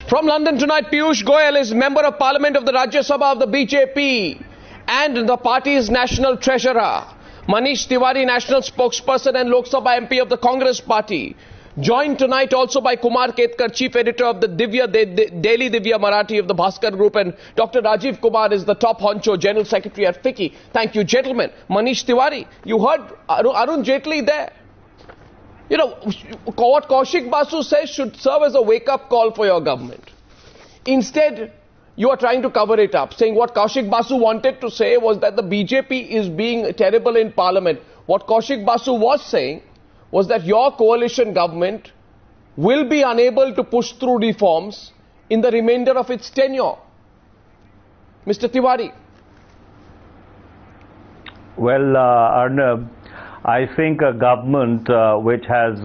From London tonight, Piyush Goyal is Member of Parliament of the Rajya Sabha of the BJP and the party's national treasurer. Manish Tiwari, national spokesperson and Lok Sabha MP of the Congress party. Joined tonight also by Kumar Ketkar, chief editor of the Daily Divya Marathi of the Bhaskar Group, and Dr. Rajiv Kumar is the top honcho, general secretary at FICCI. Thank you, gentlemen. Manish Tiwari, you heard Arun Jaitley there. You know, what Kaushik Basu says should serve as a wake-up call for your government. Instead, you are trying to cover it up, saying what Kaushik Basu wanted to say was that the BJP is being terrible in parliament. What Kaushik Basu was saying was that your coalition government will be unable to push through reforms in the remainder of its tenure. Mr. Tiwari. Well, Arnab, I think a government which has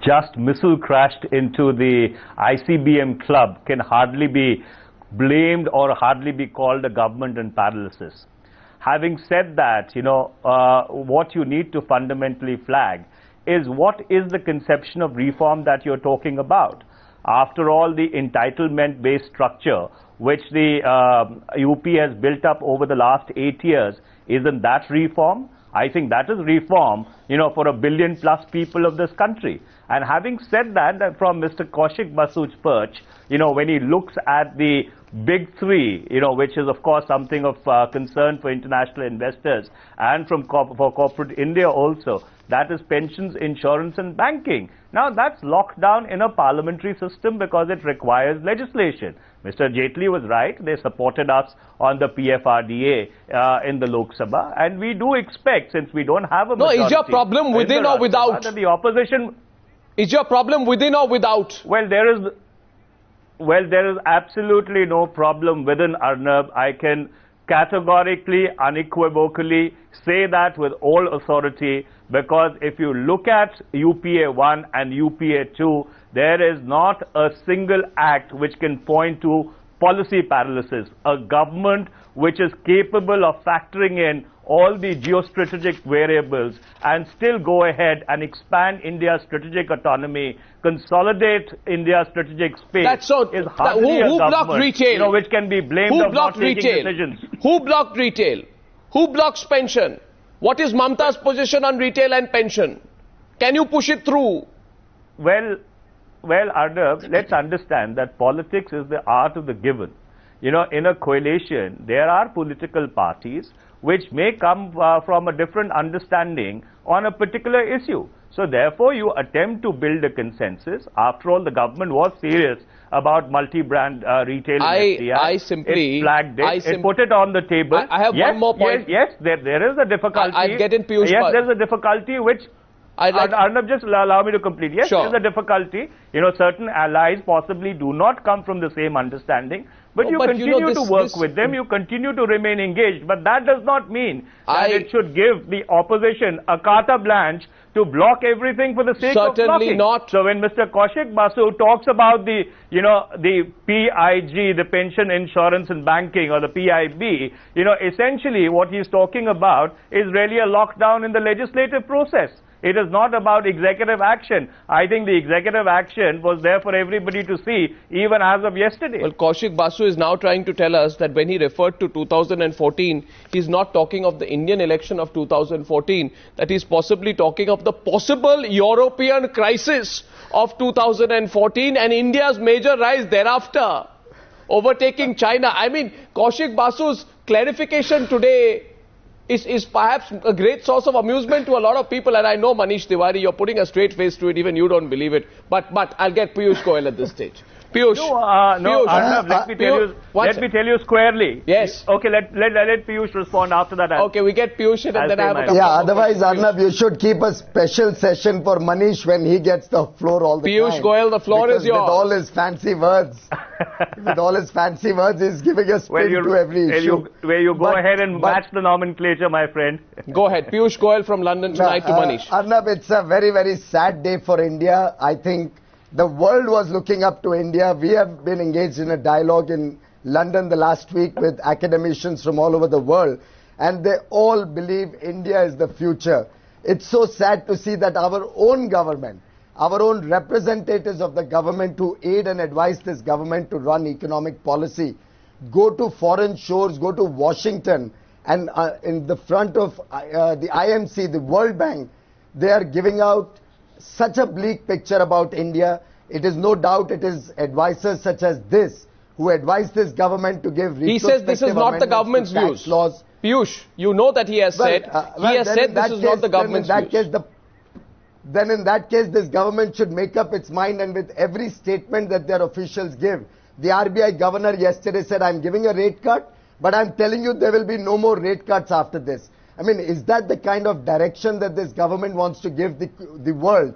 just missile crashed into the ICBM club can hardly be blamed or hardly be called a government in paralysis. Having said that, you know, what you need to fundamentally flag is what is the conception of reform that you're talking about. After all, the entitlement-based structure which the UP has built up over the last 8 years, isn't that reform? I think that is reform, you know, for 1 billion plus people of this country. And having said that, from Mr. Kaushik Basu's perch, you know, when he looks at the big three, you know, which is of course something of concern for international investors and for corporate India also, that is pensions, insurance and banking. Now that's locked down in a parliamentary system because it requires legislation. Mr. Jaitley was right. They supported us on the PFRDA in the Lok Sabha, and we do expect, since we don't have a majority... No, is your problem within or without? The opposition... Is your problem within or without? Well, there is absolutely no problem within, Arnab. I can categorically, unequivocally say that with all authority, because if you look at UPA 1 and UPA 2, there is not a single act which can point to policy paralysis. A government which is capable of factoring in all the geostrategic variables and still go ahead and expand India's strategic autonomy, consolidate India's strategic space. That's so, is hardly who a blocked government, retail? you know, which can be blamed of not taking decisions. Who blocked retail? Who blocks pension? What is Mamta's position on retail and pension? Can you push it through? Well, Arnab, let's understand that politics is the art of the given. You know, in a coalition, there are political parties which may come from a different understanding on a particular issue. So therefore, you attempt to build a consensus. After all, the government was serious about multi-brand retail. I simply flagged it. It put it on the table. I have one more point. Yes, there is a difficulty. I'll get in Piyush. Yes, there's a difficulty which... Arnab, just allow me to complete. Yes, sure. There's a difficulty. You know, certain allies possibly do not come from the same understanding. But you continue to work with them, you continue to remain engaged. But that does not mean that it should give the opposition a carte blanche to block everything for the sake of blocking. Certainly not. So when Mr. Kaushik Basu talks about the, you know, the PIG, the pension, insurance and banking, or the PIB, you know, essentially what he's talking about is really a lockdown in the legislative process. It is not about executive action. I think the executive action was there for everybody to see, even as of yesterday. Well, Kaushik Basu is now trying to tell us that when he referred to 2014, he's not talking of the Indian election of 2014, that he's possibly talking of the possible European crisis of 2014 and India's major rise thereafter, overtaking China. I mean, Kaushik Basu's clarification today is perhaps a great source of amusement to a lot of people, and I know, Manish Tiwari, you're putting a straight face to it, even you don't believe it, but I'll get Piyush Goyal at this stage. Piyush. No, Arnab, let me tell you squarely. Yes. Okay, let Piyush respond after that. Okay, we get Piyush in and then I have a couple. Yeah, otherwise, Arnab, you should keep a special session for Manish when he gets the floor all the time. Piyush Goyal, the floor is yours. With all his fancy words, he's giving a spin to every issue. Where you go ahead and match the nomenclature, my friend. Go ahead. Piyush Goyal from London tonight to Manish. Arnab, it's a very, very sad day for India. I think the world was looking up to India. We have been engaged in a dialogue in London the last week with academicians from all over the world, and they all believe India is the future. It's so sad to see that our own government, our own representatives of the government who aid and advise this government to run economic policy go to foreign shores, go to Washington, and in the front of the IMC, the World Bank, they are giving out such a bleak picture about India. It is no doubt it is advisors such as this who advise this government to give He says this is not the government's views. Laws. Piyush, you know that he has said this is not the government's views. Then in that case, this government should make up its mind, and with every statement that their officials give. The RBI governor yesterday said, I'm giving a rate cut, but I'm telling you there will be no more rate cuts after this. I mean, is that the kind of direction that this government wants to give the world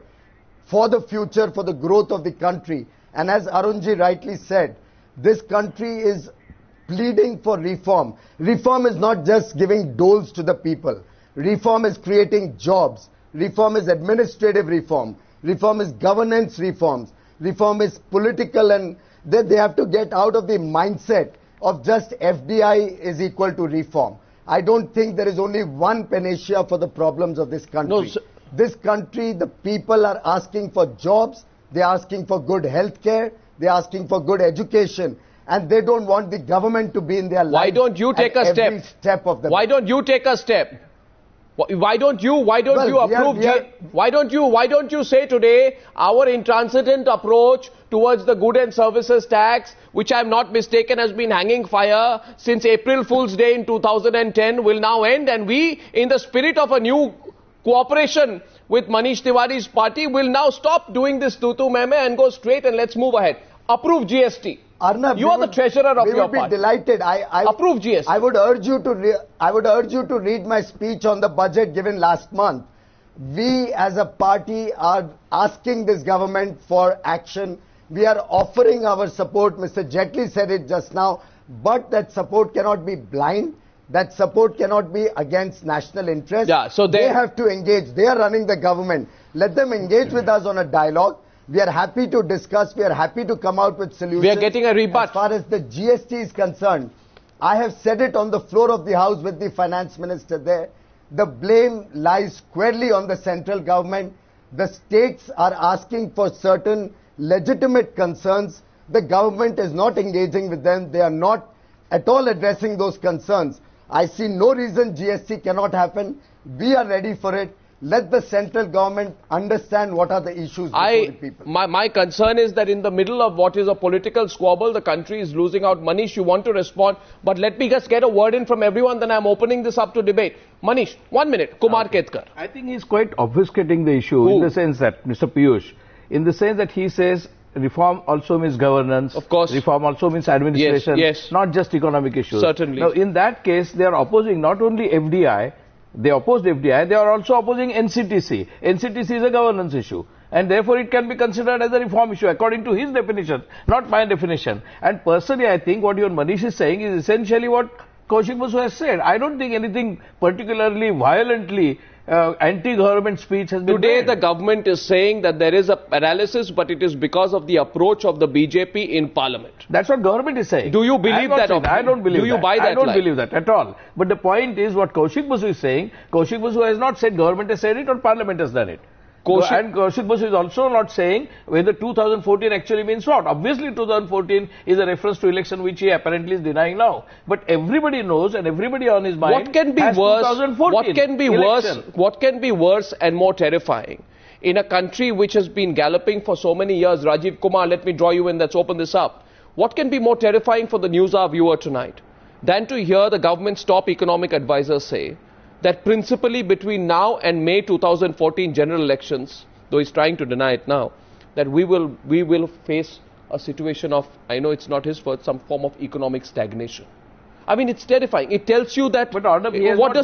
for the future, for the growth of the country? And as Arunji rightly said, this country is pleading for reform. Reform is not just giving doles to the people. Reform is creating jobs. Reform is administrative reform. Reform is governance reforms. Reform is political, and they have to get out of the mindset of just FDI is equal to reform. I don't think there is only one panacea for the problems of this country. No, this country, the people are asking for jobs, they're asking for good health care, they're asking for good education, and they don't want the government to be in their lives. Why don't you take a step? Every step of the Why don't you take a step? Why don't you approve? Why don't you say today our intransigent approach towards the good and services tax, which I am not mistaken has been hanging fire since April Fool's Day in 2010, will now end, and we, in the spirit of a new cooperation with Manish Tiwari's party, will now stop doing this tutu meme and go straight and let's move ahead. Approve GST. Arnab, you are the treasurer of your party. We would be delighted. Approve GST. I would urge you to read my speech on the budget given last month. We as a party are asking this government for action. We are offering our support. Mr. Jaitley said it just now, but that support cannot be blind. That support cannot be against national interest. Yeah, so they have to engage. They are running the government. Let them engage with us on a dialogue. We are happy to discuss. We are happy to come out with solutions. We are getting a rebut. As far as the GST is concerned, I have said it on the floor of the House with the finance minister there. The blame lies squarely on the central government. The states are asking for certain legitimate concerns. The government is not engaging with them. They are not at all addressing those concerns. I see no reason GST cannot happen. We are ready for it. Let the central government understand what are the issues before the people. My concern is that in the middle of what is a political squabble, the country is losing out. Manish, you want to respond, but let me just get a word in from everyone, then I'm opening this up to debate. Manish, 1 minute. Kumar Ketkar. I think he's quite obfuscating the issue in the sense that, Mr. Piyush, in the sense that he says reform also means governance. Of course. Reform also means administration. Yes. Not just economic issues. Certainly. Now, in that case, they are opposing not only FDI, they opposed FDI, they are also opposing NCTC. NCTC is a governance issue, and therefore it can be considered as a reform issue according to his definition, not my definition. And personally, I think what your Manish is saying is essentially what Kaushik Basu has said. I don't think anything particularly violently anti-government speech has been Today made. the government is saying that there is a paralysis, but it is because of the approach of the BJP in parliament. That's what government is saying. Do you believe that? I don't believe that. Do you buy that? I don't believe that at all. But the point is what Kaushik Basu is saying. Kaushik Basu has not said government has said it or parliament has done it. And Kaushik Basu is also not saying whether 2014 actually means what. Obviously 2014 is a reference to election which he apparently is denying now. But everybody knows and everybody on his mind what can be has worse? 2014 What can be election. worse? What can be worse and more terrifying in a country which has been galloping for so many years? Rajiv Kumar, let me draw you in. Let's open this up. What can be more terrifying for the NewsHour viewer tonight than to hear the government's top economic advisors say that principally between now and May 2014 general elections, though he's trying to deny it now, that we will face a situation of, I know it's not his word, some form of economic stagnation. I mean, it's terrifying. It tells you that. But Arnab, what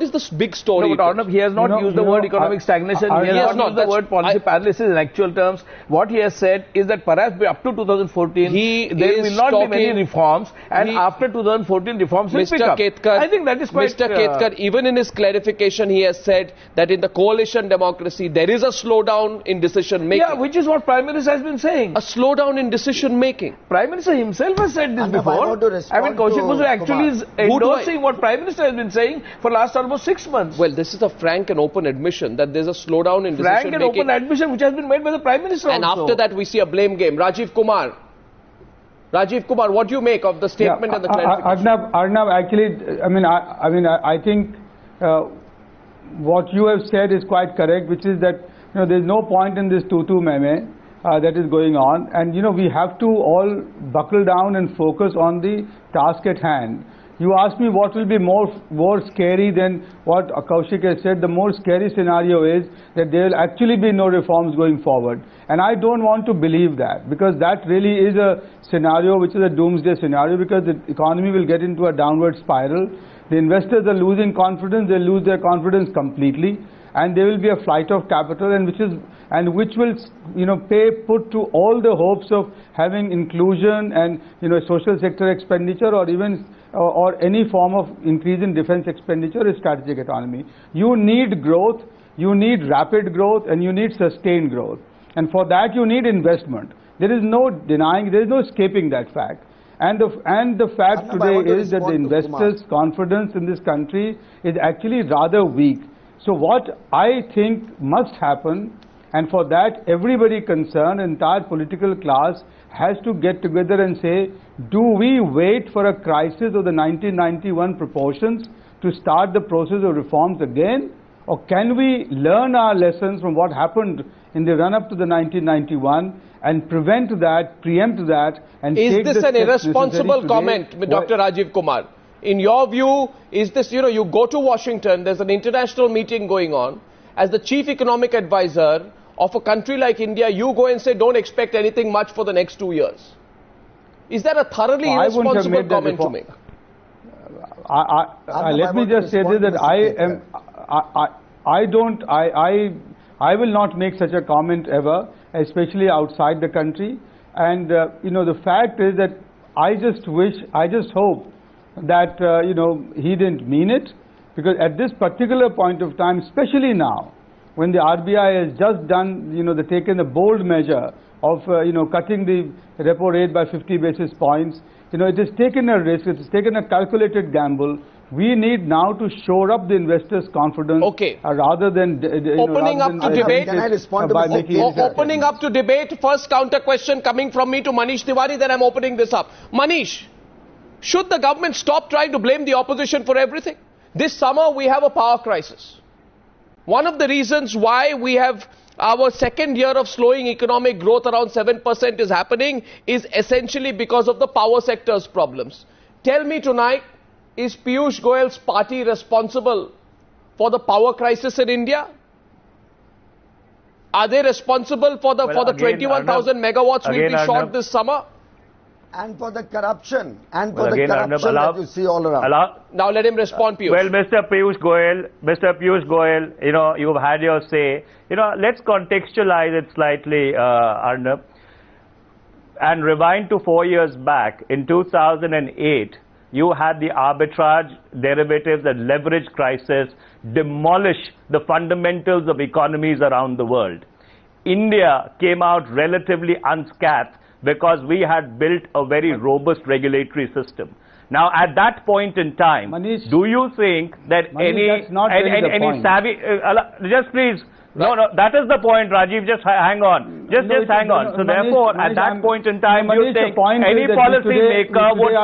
is this big story? No, but Arnab, he has not used the word economic stagnation. He has not used the word policy paralysis in actual terms. What he has said is that perhaps up to 2014 there will not be many reforms, and after 2014 reforms will pick up. Ketkar, I think that is quite. Mr. Ketkar, even in his clarification, he has said that in the coalition democracy there is a slowdown in decision making. Yeah, which is what Prime Minister has been saying. A slowdown in decision making. Prime Minister himself has said this before. I want to respond Kaushik Basu actually is endorsing what Prime Minister has been saying for last almost 6 months. Well, this is a frank and open admission that there's a slowdown in decision making. Frank and open admission which has been made by the Prime Minister and also. after that we see a blame game. Rajiv Kumar, what do you make of the statement and the clarification? Arnab, actually, I think what you have said is quite correct, which is that there's no point in this tutu meme that is going on, and we have to all buckle down and focus on the task at hand. You asked me what will be more scary than what Kaushik has said. The more scary scenario is that there will actually be no reforms going forward. And I don't want to believe that, because that really is a scenario which is a doomsday scenario, because the economy will get into a downward spiral. The investors are losing confidence. They lose their confidence completely. And there will be a flight of capital, and which will put to all the hopes of having inclusion and social sector expenditure, or even or any form of increase in defense expenditure is strategic autonomy. You need growth, you need rapid growth, and you need sustained growth. And for that you need investment. There is no denying, there is no escaping that fact. And the fact today is that the investors' confidence in this country is actually rather weak. So what I think must happen, and for that everybody concerned, entire political class, has to get together and say, do we wait for a crisis of the 1991 proportions to start the process of reforms again? Or can we learn our lessons from what happened in the run-up to the 1991 and preempt that, and take the steps necessary today? Is this an irresponsible comment, Dr. Rajiv Kumar? In your view, is this, you go to Washington, there's an international meeting going on, as the chief economic advisor of a country like India, you go and say, don't expect anything much for the next 2 years. Is that a thoroughly irresponsible comment to make? Let me just say this, that I will not make such a comment ever, especially outside the country. And the fact is that I just hope that he didn't mean it, because at this particular point of time, especially now, when the RBI has just done, taken a bold measure of, cutting the repo rate by 50 basis points, it has taken a risk, it has taken a calculated gamble. We need now to shore up the investors' confidence, rather than opening up to debate. Can I respond to opening up to debate? First counter question coming from me to Manish Tiwari, then I'm opening this up. Manish, should the government stop trying to blame the opposition for everything? This summer we have a power crisis. One of the reasons why we have our second year of slowing economic growth around 7% is happening is essentially because of the power sector's problems. Tell me tonight, is Piyush Goyal's party responsible for the power crisis in India? Are they responsible for the 21,000 megawatts we'll be short this summer? And for the corruption, that you see all around. Now let him respond, Piyush. Well, Mr. Piyush Goyal, you've had your say. Let's contextualize it slightly, Arnab, and rewind to 4 years back. In 2008, you had the arbitrage derivatives and leverage crisis demolish the fundamentals of economies around the world. India came out relatively unscathed because we had built a very robust regulatory system. Now, at that point in time, Manish, do you think that Manish, any savvy... just please... No, that is the point, Rajiv. Just hang on. Just hang on. So therefore, at that point in time, you think any policy maker would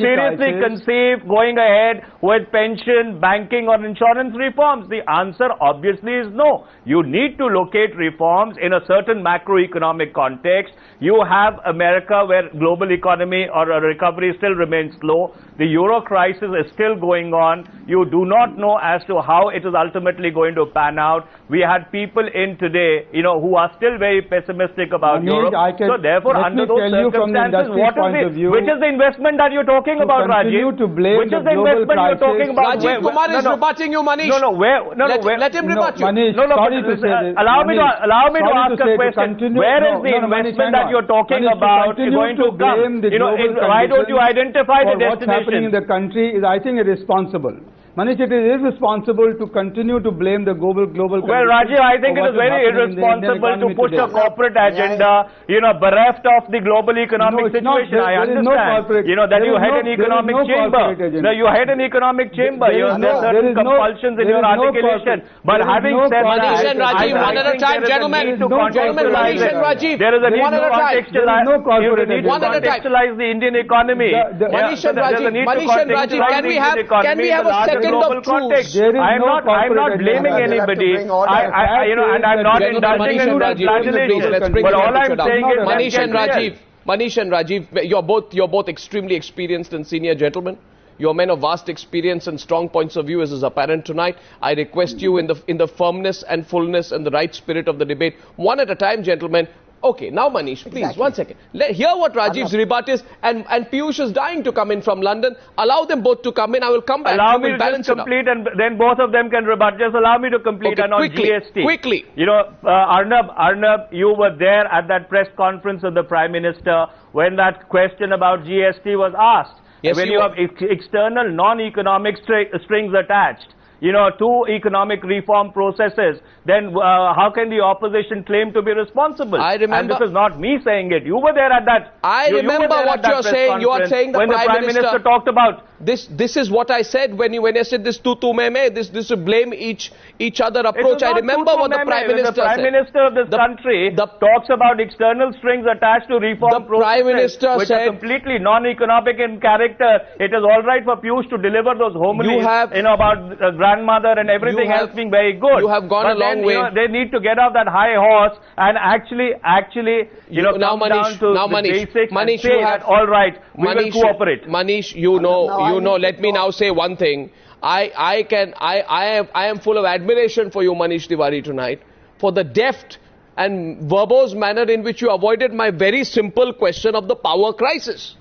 seriously conceive going ahead with pension, banking or insurance reforms? The answer obviously is no. You need to locate reforms in a certain macroeconomic context. You have America, where global economy or a recovery still remains slow. The euro crisis is still going on. You do not know as to how it is ultimately going to pan out. We had people in today, who are still very pessimistic about Europe. So therefore, under those circumstances, which is the investment that you're talking about, Rajiv? Which is the investment you're talking about? Rajiv Kumar is rebutting you, Manish. Let him rebut you. Manish, sorry to say this. Allow me to ask a question. Where is the investment that you're talking about going to come? Why don't you identify the destination? What's happening in the country is, I think, irresponsible. Manish, it is irresponsible to continue to blame the global Well, Rajiv, I think it is very irresponsible to push a corporate agenda, bereft of the global economic situation. I understand, that you head an economic chamber. You head an economic chamber. There are certain compulsions in your articulation. But having said that, Manish and Rajiv, one at a time, gentlemen. Manish and Rajiv, there is a need one at a time. to contextualize the Indian economy. Manish and Rajiv, can we have a second of truth? I'm not blaming anybody. And I'm not indulging in flagellation. But all I'm saying is Manish and Rajiv, you're both extremely experienced and senior gentlemen. You're men of vast experience and strong points of view, as is apparent tonight. I request you in the firmness and fullness and the right spirit of the debate, one at a time, gentlemen. Okay, now Manish, please, 1 second. Hear what Rajiv's rebut is, and Piyush is dying to come in from London. Allow them both to come in. I will come back. Allow me to just complete, and then both of them can rebut. Just allow me to complete. Okay, and on GST. Quickly. Arnab, you were there at that press conference of the Prime Minister when that question about GST was asked. Yes, when you have external non-economic strings attached, to economic reform processes, then how can the opposition claim to be responsible? I remember. And this is not me saying it. You were there at that. I remember what you're saying. You are saying when the Prime Minister talked about this is what I said when I said this tu meme, this to blame each other approach. I remember what the Prime Minister said. The Prime Minister of this country talks about external strings attached to reform processes, Prime Minister which said, are completely non-economic in character. It is all right for Piyush to deliver those homilies, about grandmother and everything else being very good. You have gone a long way. They need to get off that high horse and actually, come down to the basics and say that, all right, we will cooperate. Manish, let me now say one thing. I am full of admiration for you, Manish Tiwari, tonight, for the deft and verbose manner in which you avoided my very simple question of the power crisis.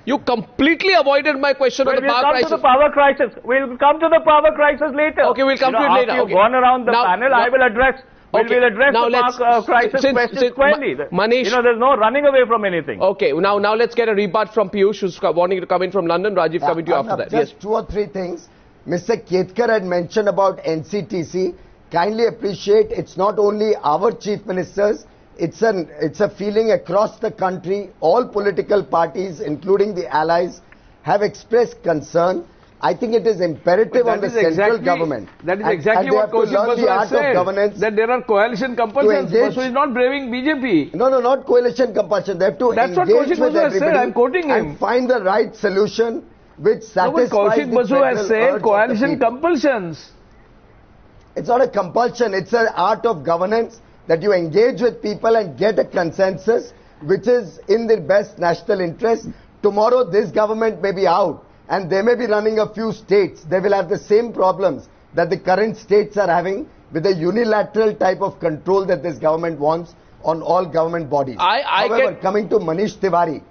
You completely avoided my question on the power crisis. We'll come to the power crisis later. Okay, we'll come to it later. After you've gone around the panel, I will address. We'll address the power crisis question squarely. Manish, there's no running away from anything. Okay, now let's get a rebut from Piyush, who's wanting to come in from London. Rajiv, coming to you after that. Just 2 or 3 things. Mr. Ketkar had mentioned about NCTC. Kindly appreciate it's not only our chief ministers. It's a feeling across the country. All political parties, including the allies, have expressed concern. I think it is imperative on the central government. That is exactly what Kaushik Basu has said. That there are coalition compulsions. Basu is not braving BJP. No, not coalition compulsion. They have to That's what Kaushik Basu has said. I'm quoting him. And find the right solution which satisfies Kaushik Basu has said coalition compulsions. It's not a compulsion. It's an art of governance that you engage with people and get a consensus which is in the best national interest. Tomorrow this government may be out and they may be running a few states. They will have the same problems that the current states are having with the unilateral type of control that this government wants on all government bodies. However, coming to Manish Tiwari,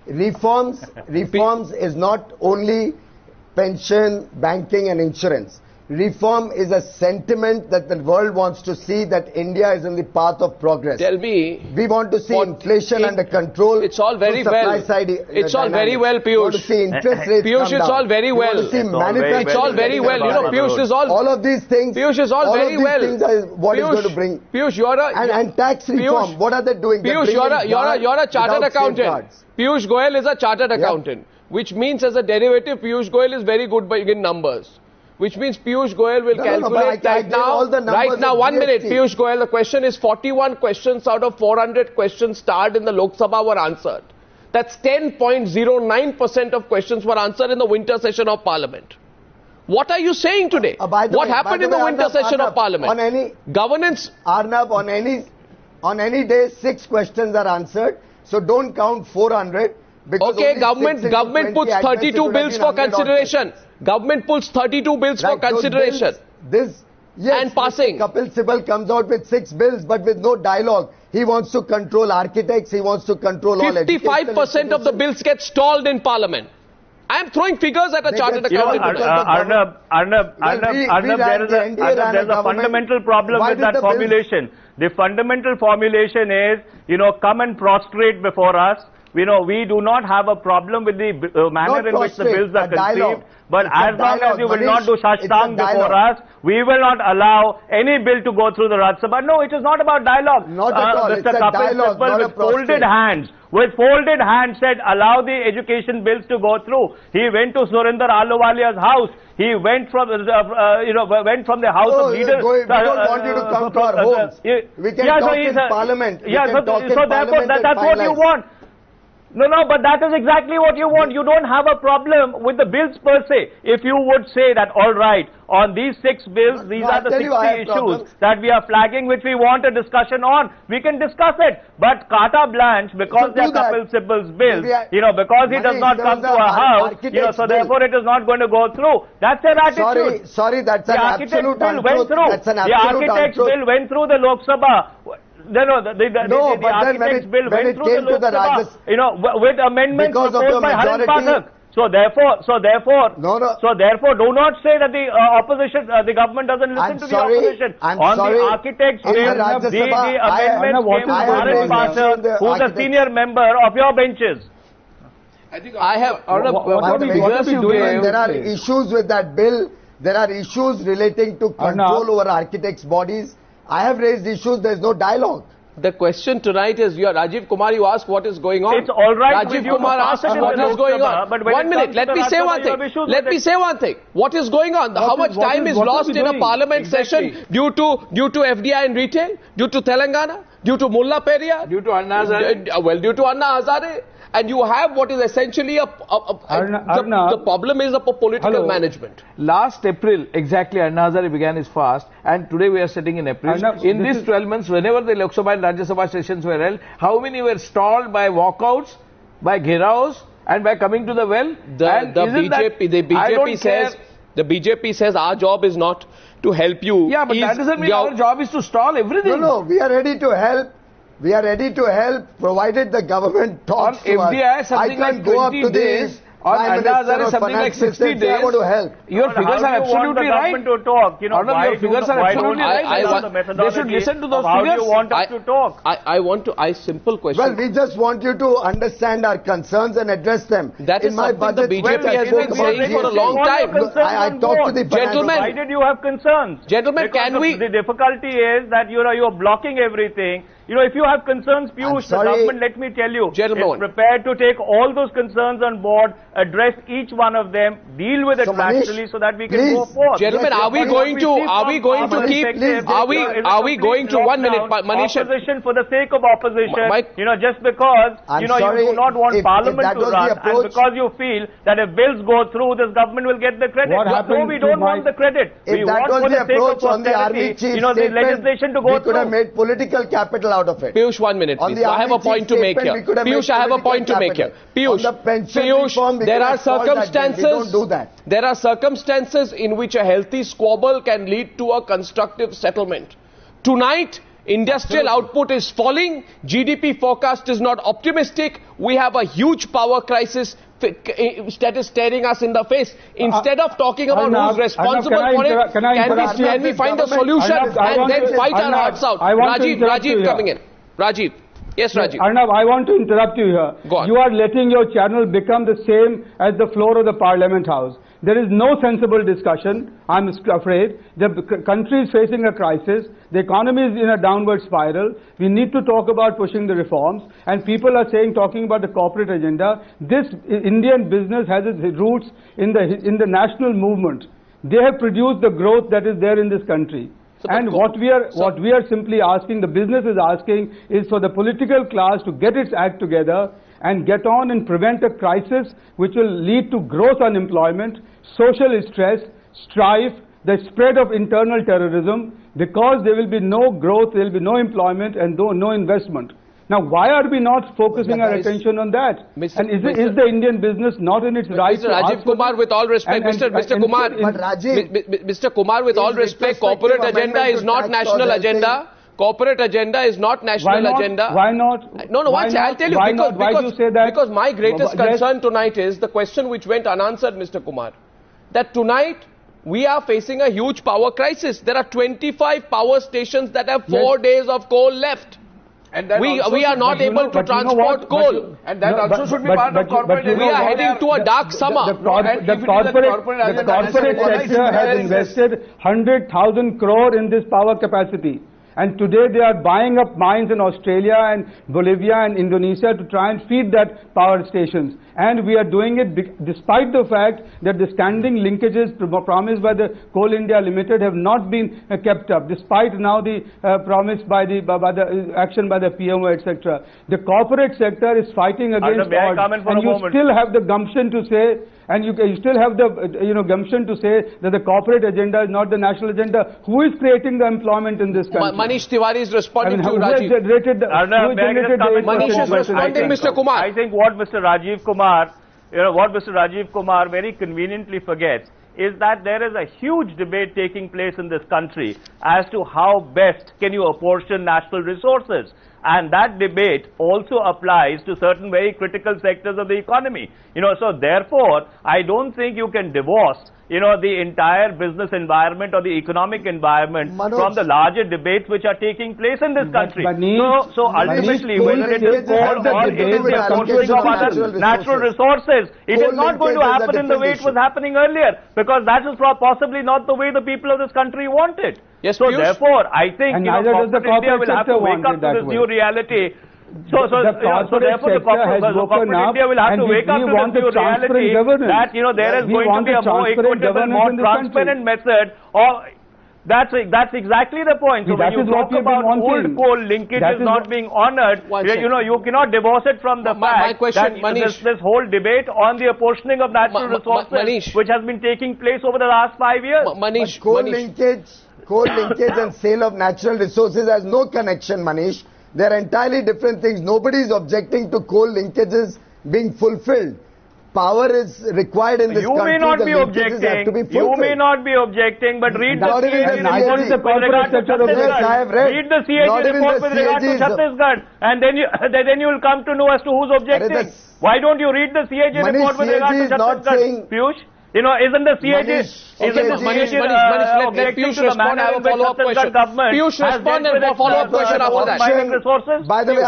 reforms is not only pension, banking and insurance. Reform is a sentiment that the world wants to see that India is in the path of progress. Tell me. We want to see inflation under control. It's all very well. It's all very well, Piyush. We want to see interest rates Piyush, it's all very well. It's all very well. Piyush is all of these things. Piyush is all very well. All of these things are what is going to bring. Piyush, you're a and tax reform. What are they doing? Piyush, you're a chartered accountant. Piyush Goyal is a chartered accountant, which means as a derivative, Piyush Goyal is very good in numbers. Which means Piyush Goyal will calculate right now, 1 minute, Piyush Goyal, the question is 41 questions out of 400 questions starred in the Lok Sabha were answered. That's 10.09% of questions were answered in the winter session of Parliament. What are you saying today? What happened in the winter session of Parliament? On any governance, Arnab, on any day 6 questions are answered. So don't count 400. Okay, government puts 32 bills for consideration. Government pulls 32 bills for consideration. And passing. Kapil Sibal comes out with 6 bills, but with no dialogue. He wants to control architects. He wants to control all 55% of the bills get stalled in Parliament. I am throwing figures at a chartered accountant. Arnab, there is a fundamental problem with that formulation. The fundamental formulation is, come and prostrate before us. we do not have a problem with the manner in which the bills are conceived. But as long as you will not do Shashtang before us, we will not allow any bill to go through the Rajya Sabha. No, it is not about dialogue. Not at all. Mr. Kapil Sibal with folded hands. With folded hands said, allow the education bills to go through. He went to Surinder Ahluwalia's house. He went from, went from the house of leaders. We don't want you to come to our homes. We can talk in Parliament. Yeah, so therefore, that's what you want. No, but that is exactly what you want. You don't have a problem with the bills per se. If you would say that, all right, on these 6 bills, these are the 60 issues that we are flagging, which we want a discussion on, we can discuss it. But carte blanche, because they are Kapil Sibal's bills, because he does not come to a house, so therefore it is not going to go through. That's their attitude. Sorry, that's an absolute untruth. The architect's bill went through the Lok Sabha. The architect's bill went through the Lok Sabha, with amendments proposed by Harin Pathak. So therefore, do not say that the opposition, the government doesn't listen to the opposition. On the architect's bill, the amendments came from Harin Pathak, who is a senior member of your benches. I think I have. There are issues with that bill. There are issues relating to control over architects' bodies. I have raised issues, there is no dialogue. The question tonight is, Rajiv Kumar, you ask what is going on. It's all right. Rajiv Kumar asks what is going on. But 1 minute, let me say one thing. Let me say one thing. What is going on? How much time is lost in a parliament session due to FDI in retail, due to Telangana, due to Mullah Periyar, due to Anna Hazare? Well, due to Anna Hazare. And you have what is essentially the problem is a political management. Last April, exactly, Anna Hazare began his fast, and today we are sitting in April. In these 12 months, whenever the Lok Sabha and Rajya Sabha sessions were held, how many were stalled by walkouts, by gheraos, and by coming to the well? The BJP says our job is not to help you. Yeah, but that doesn't mean our job is to stall everything. No, we are ready to help. We are ready to help, provided the government talks to FDI, us. Something like 20 days. On Anna Hazare, something like 60 days. I want to help. Your figures are absolutely right. To talk? Your figures are absolutely right. They should listen to those figures. How do you want us to talk? Simple question. Well, we just want you to understand our concerns and address them. That is something the BJP has been saying for a long time. I talked to the gentlemen. Why did you have concerns? Gentlemen, can we? The difficulty is that you are blocking everything. If you have concerns, Piyush, the government, let me tell you, is prepared to take all those concerns on board, address each one of them, deal with it rationally so that we can go forth. Gentlemen, are we going to 1 minute, Manish? Opposition for the sake of opposition, just because, you do not want Parliament to run, and because you feel that if bills go through, this government will get the credit. No, we don't want the credit. We want for the sake of austerity, the legislation to go through. We could have made political capital out of it. Piyush, 1 minute, please. I have a point to make here. Piyush, I have a point to make here. Piyush, there are circumstances. Don't do that. There are circumstances in which a healthy squabble can lead to a constructive settlement. Tonight, industrial output is falling. GDP forecast is not optimistic. We have a huge power crisis that is staring us in the face. Instead of talking about who's responsible for it, can we find a solution and then fight our hearts out? Rajiv coming in. Rajiv. Yes, Rajiv. Arnab, I want to interrupt you here. Go on. You are letting your channel become the same as the floor of the Parliament House. There is no sensible discussion, I'm afraid. The country is facing a crisis. The economy is in a downward spiral. We need to talk about pushing the reforms. And people are talking about the corporate agenda. This Indian business has its roots in the national movement. They have produced the growth that is there in this country. And what we are simply asking, the business is asking, is for the political class to get its act together and get on and prevent a crisis which will lead to gross unemployment, social stress, strife, the spread of internal terrorism, because there will be no growth, there will be no employment and no investment. Now, why are we not focusing our attention on that? And is the Indian business not in its right to Rajiv Kumar, with all respect, Mr. Kumar, with all respect, corporate agenda is not national agenda. Corporate agenda is not national agenda. Why not? No, I'll tell you. Because my greatest concern tonight is the question which went unanswered, Mr. Kumar. That tonight we are facing a huge power crisis. There are 25 power stations that have 4 days of coal left. And that we also are not able to transport coal. And that also should be part of corporate. We are heading to a dark summer. The corporate sector has invested 100,000 crore in this power capacity. And today they are buying up mines in Australia and Bolivia and Indonesia to try and feed that power stations. And we are doing it despite the fact that the standing linkages promised by the Coal India Limited have not been kept up, despite now the promise by the action by the PMO, etc. The corporate sector is fighting against odds, and you still have the gumption to say, and you still have the gumption to say that the corporate agenda is not the national agenda. Who is creating the employment in this country? Manish Tiwari is responding to Rajiv. Manish is responding, Mr. Kumar. I think what Mr. Rajiv Kumar very conveniently forgets is that there is a huge debate taking place in this country as to how best can you apportion national resources. And that debate also applies to certain very critical sectors of the economy. So therefore, I don't think you can divorce, the entire business environment or the economic environment from the larger debates which are taking place in this country. So ultimately, whether it is coal or it is the apportioning of other natural resources, it is not going to happen in the way it was happening earlier, because that is possibly not the way the people of this country want it. Yes, so therefore, I think corporate India will have to wake up to this new reality. So therefore the corporate India will have to wake up to this new reality that there is going to be a more equitable, more transparent method of. That's exactly the point. So when you talk about old coal linkages not being honoured, you cannot divorce it from the fact that this whole debate on the apportioning of natural resources, which has been taking place over the last 5 years. Coal linkage and sale of natural resources has no connection, Manish. They are entirely different things. Nobody is objecting to coal linkages being fulfilled. Power is requied in this country. You may not be objecting, but read the CAG report with regard to Chhattisgarh. Read the CAG report with regard to Chhattisgarh, and then you will come to know as to who's objecting. Why don't you read the CAG report with regard to Chhattisgarh, Piyush? Isn't the CAG, let Piyush respond. I have a follow-up question. Piyush respond and a follow-up question after that. By the way,